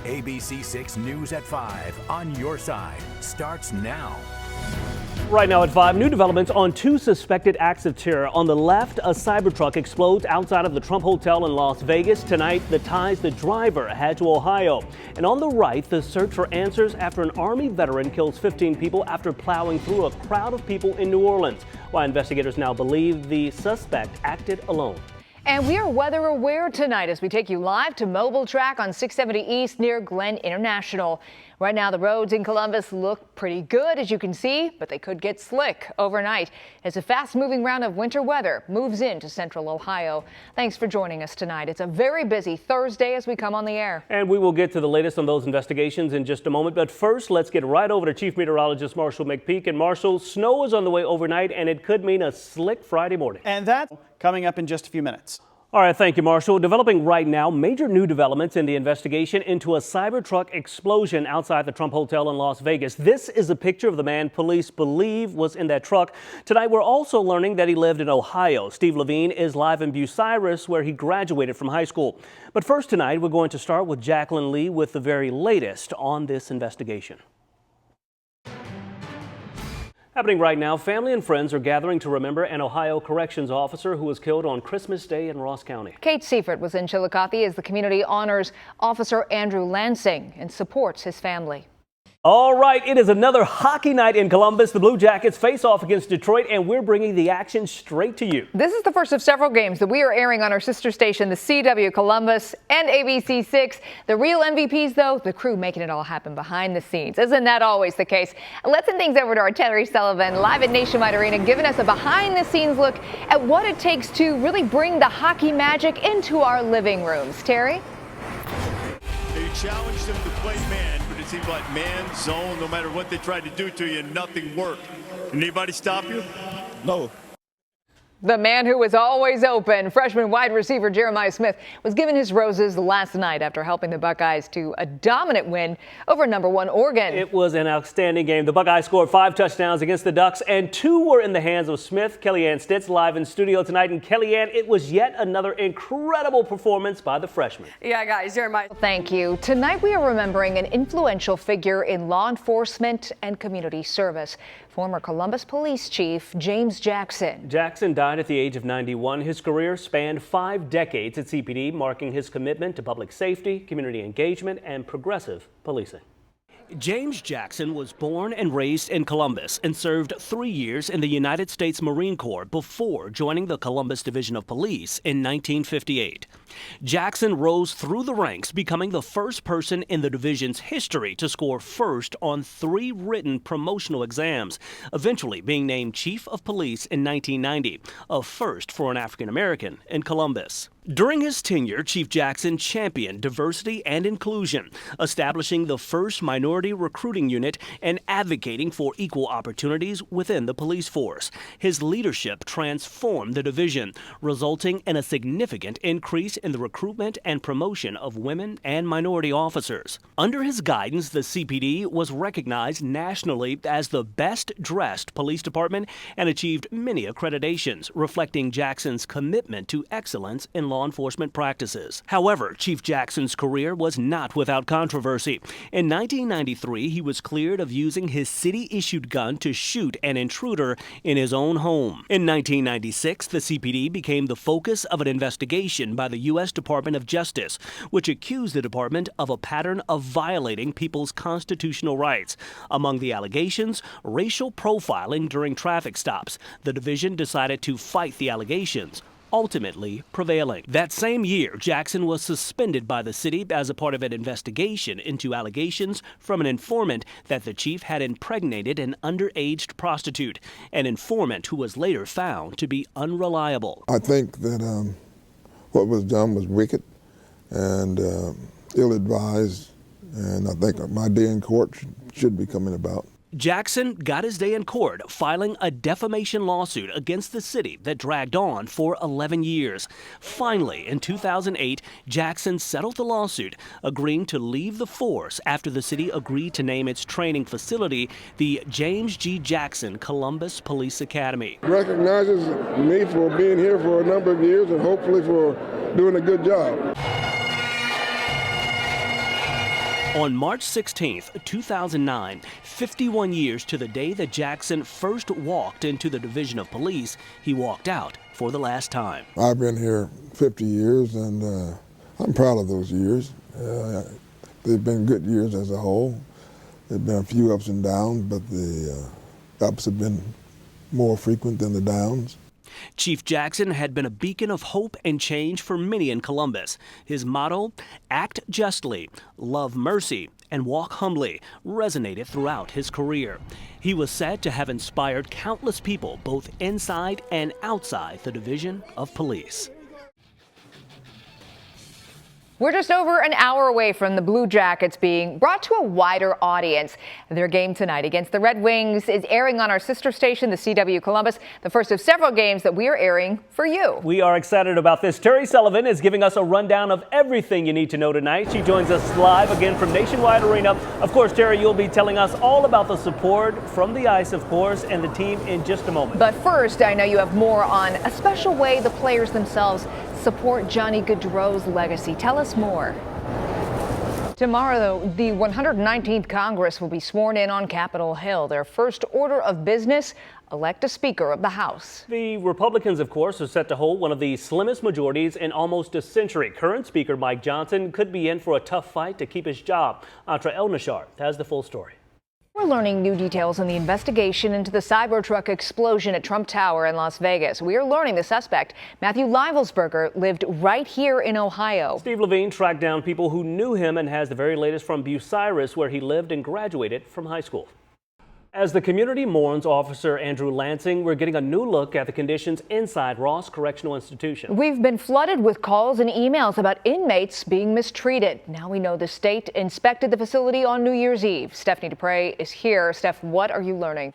ABC6 News at 5 on your side starts now. Right now at 5, new developments on 2 suspected acts of terror. On the left, a Cybertruck explodes outside of the Trump Hotel in Las Vegas. Tonight, the ties the driver had to Ohio. And on the right, the search for answers after an Army veteran kills 15 people after plowing through a crowd of people in New Orleans. Why investigators now believe the suspect acted alone. And we are weather aware tonight as we take you live to Mobile Track on 670 East near Glenn International. Right now, the roads in Columbus look pretty good, as you can see, but they could get slick overnight as a fast-moving round of winter weather moves into central Ohio. Thanks for joining us tonight. It's a very busy Thursday as we come on the air. And we will get to the latest on those investigations in just a moment. But first, let's get right over to Chief Meteorologist Marshall McPeak. And Marshall, snow is on the way overnight, and it could mean a slick Friday morning. And that's coming up in just a few minutes. All right, thank you, Marshall. Developing right now, major new developments in the investigation into a Cybertruck explosion outside the Trump Hotel in Las Vegas. This is a picture of the man police believe was in that truck. Tonight, we're also learning that he lived in Ohio. Steve Levine is live in Bucyrus, where he graduated from high school. But first tonight, we're going to start with Jacqueline Lee with the very latest on this investigation. Happening right now, family and friends are gathering to remember an Ohio corrections officer who was killed on Christmas Day in Ross County. Kate Seifert was in Chillicothe as the community honors Officer Andrew Lansing and supports his family. All right, it is another hockey night in Columbus. The Blue Jackets face off against Detroit, and we're bringing the action straight to you. This is the first of several games that we are airing on our sister station, the CW Columbus and ABC6. The real MVPs, though, the crew making it all happen behind the scenes. Isn't that always the case? Let's send things over to our Terry Sullivan live at Nationwide Arena, giving us a behind-the-scenes look at what it takes to really bring the hockey magic into our living rooms. Terry? They challenged him to play man, but it seemed like man, zone, no matter what they tried to do to you, nothing worked. Anybody stop you? No. The man who was always open, freshman wide receiver Jeremiah Smith, was given his roses last night after helping the Buckeyes to a dominant win over #1 Oregon. It was an outstanding game. The Buckeyes scored 5 touchdowns against the Ducks, and 2 were in the hands of Smith. Kellyanne Stitz live in studio tonight. And Kellyanne, it was yet another incredible performance by the freshman. Yeah, guys, Jeremiah. Thank you. Tonight we are remembering an influential figure in law enforcement and community service. Former Columbus Police Chief James Jackson. Jackson died at the age of 91. His career spanned 5 decades at CPD, marking his commitment to public safety, community engagement, and progressive policing. James Jackson was born and raised in Columbus and served 3 years in the United States Marine Corps before joining the Columbus Division of Police in 1958. Jackson rose through the ranks, becoming the first person in the division's history to score first on 3 written promotional exams, eventually being named Chief of Police in 1990, a first for an African American in Columbus. During his tenure, Chief Jackson championed diversity and inclusion, establishing the first minority recruiting unit and advocating for equal opportunities within the police force. His leadership transformed the division, resulting in a significant increase in the recruitment and promotion of women and minority officers. Under his guidance, the CPD was recognized nationally as the best-dressed police department and achieved many accreditations, reflecting Jackson's commitment to excellence in law enforcement practices. However, Chief Jackson's career was not without controversy. In 1993, he was cleared of using his city-issued gun to shoot an intruder in his own home. In 1996, the CPD became the focus of an investigation by the U.S. Department of Justice, which accused the department of a pattern of violating people's constitutional rights. Among the allegations, racial profiling during traffic stops. The division decided to fight the allegations, ultimately prevailing. That same year, Jackson was suspended by the city as a part of an investigation into allegations from an informant that the chief had impregnated an underage prostitute, an informant who was later found to be unreliable. I think that what was done was wicked and ill-advised, and I think my day in court should be coming about. Jackson got his day in court, filing a defamation lawsuit against the city that dragged on for 11 years. Finally, in 2008, Jackson settled the lawsuit, agreeing to leave the force after the city agreed to name its training facility the James G. Jackson Columbus Police Academy. Recognizes me for being here for a number of years and hopefully for doing a good job. On March 16, 2009, 51 years to the day that Jackson first walked into the Division of Police, he walked out for the last time. I've been here 50 years, and I'm proud of those years. They've been good years as a whole. There have been a few ups and downs, but the ups have been more frequent than the downs. Chief Jackson had been a beacon of hope and change for many in Columbus. His motto, act justly, love mercy, and walk humbly, resonated throughout his career. He was said to have inspired countless people both inside and outside the Division of Police. We're just over an hour away from the Blue Jackets being brought to a wider audience. Their game tonight against the Red Wings is airing on our sister station, the CW Columbus, the first of several games that we are airing for you. We are excited about this. Terry Sullivan is giving us a rundown of everything you need to know tonight. She joins us live again from Nationwide Arena. Of course, Terry, you'll be telling us all about the support from the ice, of course, and the team in just a moment. But first, I know you have more on a special way the players themselves support Johnny Gaudreau's legacy. Tell us more. Tomorrow, though, the 119th Congress will be sworn in on Capitol Hill. Their first order of business, elect a Speaker of the House. The Republicans, of course, are set to hold one of the slimmest majorities in almost a century. Current Speaker Mike Johnson could be in for a tough fight to keep his job. Atra El-Nashar has the full story. We're learning new details on the investigation into the Cybertruck explosion at Trump Tower in Las Vegas. We are learning the suspect, Matthew Leibelsberger, lived right here in Ohio. Steve Levine tracked down people who knew him and has the very latest from Bucyrus, where he lived and graduated from high school. As the community mourns Officer Andrew Lansing, we're getting a new look at the conditions inside Ross Correctional Institution. We've been flooded with calls and emails about inmates being mistreated. Now we know the state inspected the facility on New Year's Eve. Stephanie Dupre is here. Steph, what are you learning?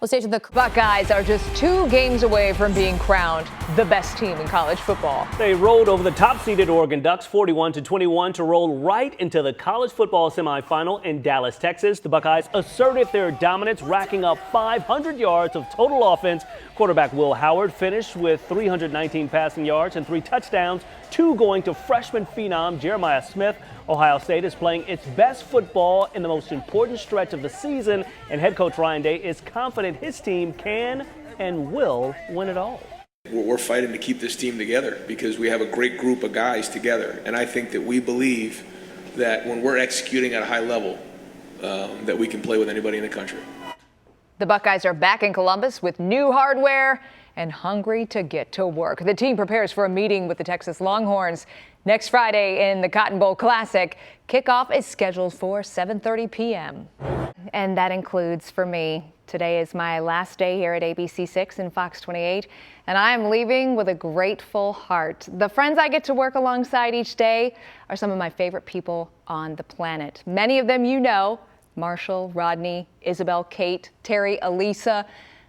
Well, Stacia, the Buckeyes are just 2 games away from being crowned the best team in college football. They rolled over the top-seeded Oregon Ducks 41-21 to roll right into the college football semifinal in Dallas, Texas. The Buckeyes asserted their dominance, racking up 500 yards of total offense. Quarterback Will Howard finished with 319 passing yards and 3 touchdowns, 2 going to freshman phenom Jeremiah Smith. Ohio State is playing its best football in the most important stretch of the season, and head coach Ryan Day is confident his team can and will win it all. We're fighting to keep this team together because we have a great group of guys together, and I think that we believe that when we're executing at a high level, that we can play with anybody in the country. The Buckeyes are back in Columbus with new hardware and hungry to get to work. The team prepares for a meeting with the Texas Longhorns next Friday in the Cotton Bowl Classic. Kickoff is scheduled for 7:30 p.m. And that includes, for me, today is my last day here at ABC6 and Fox 28, and I am leaving with a grateful heart. The friends I get to work alongside each day are some of my favorite people on the planet. Many of them you know: Marshall, Rodney, Isabel, Kate, Terry, Elisa.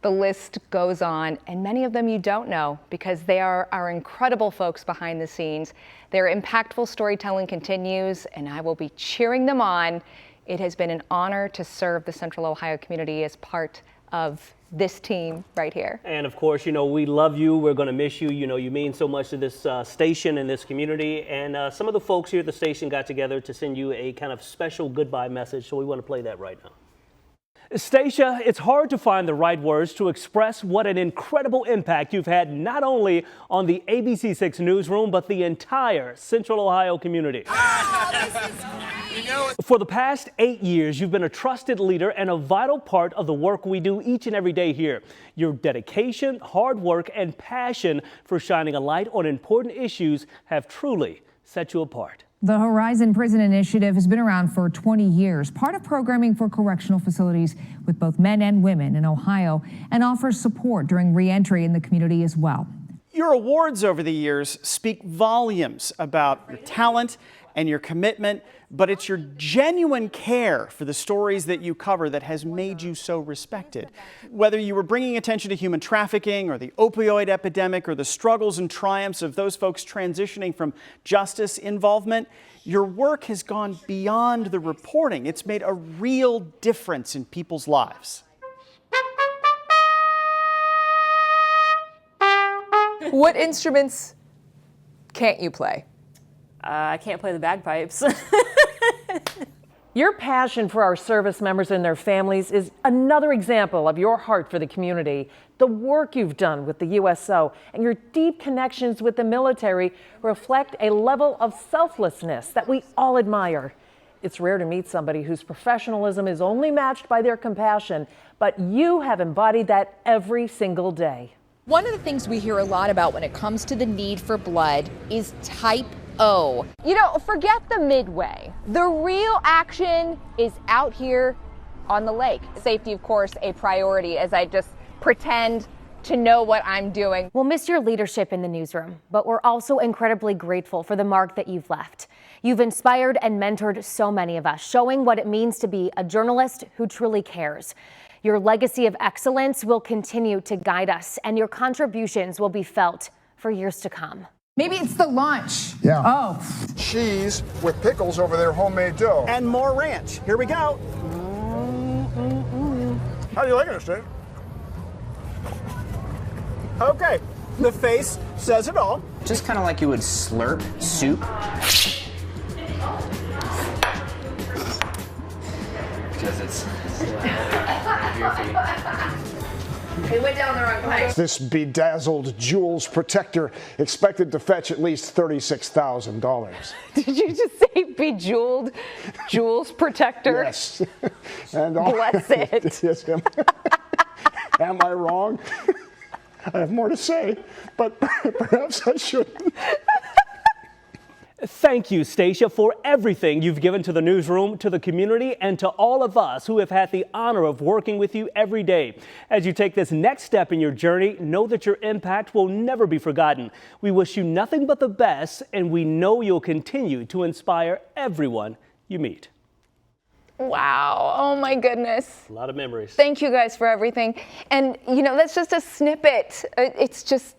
The list goes on, and many of them you don't know because they are our incredible folks behind the scenes. Their impactful storytelling continues, and I will be cheering them on. It has been an honor to serve the Central Ohio community as part of this team right here. And of course, you know, we love you. We're going to miss you. You know, you mean so much to this station and this community. And some of the folks here at the station got together to send you a kind of special goodbye message. So we want to play that right now. Stacia, it's hard to find the right words to express what an incredible impact you've had not only on the ABC6 newsroom, but the entire Central Ohio community. For the past 8 years, you've been a trusted leader and a vital part of the work we do each and every day here. Your dedication, hard work, and passion for shining a light on important issues have truly set you apart. The Horizon Prison Initiative has been around for 20 years, part of programming for correctional facilities with both men and women in Ohio, and offers support during re-entry in the community as well. Your awards over the years speak volumes about your talent and your commitment, but it's your genuine care for the stories that you cover that has made you so respected. Whether you were bringing attention to human trafficking or the opioid epidemic or the struggles and triumphs of those folks transitioning from justice involvement, your work has gone beyond the reporting. It's made a real difference in people's lives. What instruments can't you play? I can't play the bagpipes. Your passion for our service members and their families is another example of your heart for the community. The work you've done with the USO and your deep connections with the military reflect a level of selflessness that we all admire. It's rare to meet somebody whose professionalism is only matched by their compassion, but you have embodied that every single day. One of the things we hear a lot about when it comes to the need for blood is type O. You know, forget the midway. The real action is out here on the lake. Safety, of course, a priority as I just pretend to know what I'm doing. We'll miss your leadership in the newsroom, but we're also incredibly grateful for the mark that you've left. You've inspired and mentored so many of us, showing what it means to be a journalist who truly cares. Your legacy of excellence will continue to guide us, and your contributions will be felt for years to come. Maybe it's the lunch. Yeah. Oh. Cheese with pickles over their homemade dough. And more ranch. Here we go. How do you like it, Steve? Okay, the face says it all. Just kind of like you would slurp soup. Because it's It went down the wrong pipe. This bedazzled jewels protector expected to fetch at least $36,000. Did you just say bejeweled jewels protector? Yes. And Bless it. Yes, am I wrong? I have more to say, but perhaps I shouldn't. Thank you, Stacia, for everything you've given to the newsroom, to the community, and to all of us who have had the honor of working with you every day. As you take this next step in your journey, know that your impact will never be forgotten. We wish you nothing but the best, and we know you'll continue to inspire everyone you meet. Wow. Oh, my goodness. A lot of memories. Thank you guys for everything. And, you know, that's just a snippet. It's just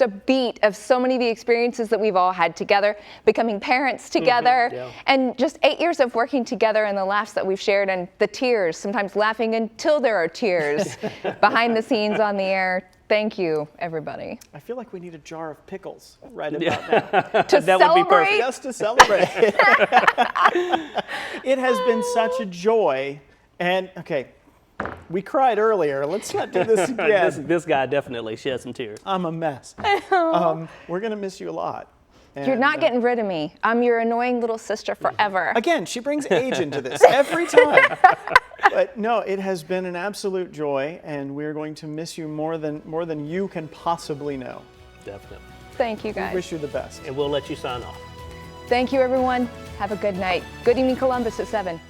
a beat of so many of the experiences that we've all had together, becoming parents together, and just 8 years of working together, and the laughs that we've shared, and the tears, sometimes laughing until there are tears behind the scenes on the air. Thank you, everybody. I feel like we need a jar of pickles right about now. To that celebrate? Would be perfect. Just to celebrate. It has been such a joy. And, okay, we cried earlier. Let's not do this again. This guy definitely shed some tears. I'm a mess. We're going to miss you a lot. You're not getting rid of me. I'm your annoying little sister forever. Again, she brings age into this every time. But no, it has been an absolute joy, and we're going to miss you more than you can possibly know. Definitely. Thank you, guys. We wish you the best. And we'll let you sign off. Thank you, everyone. Have a good night. Good evening, Columbus at 7.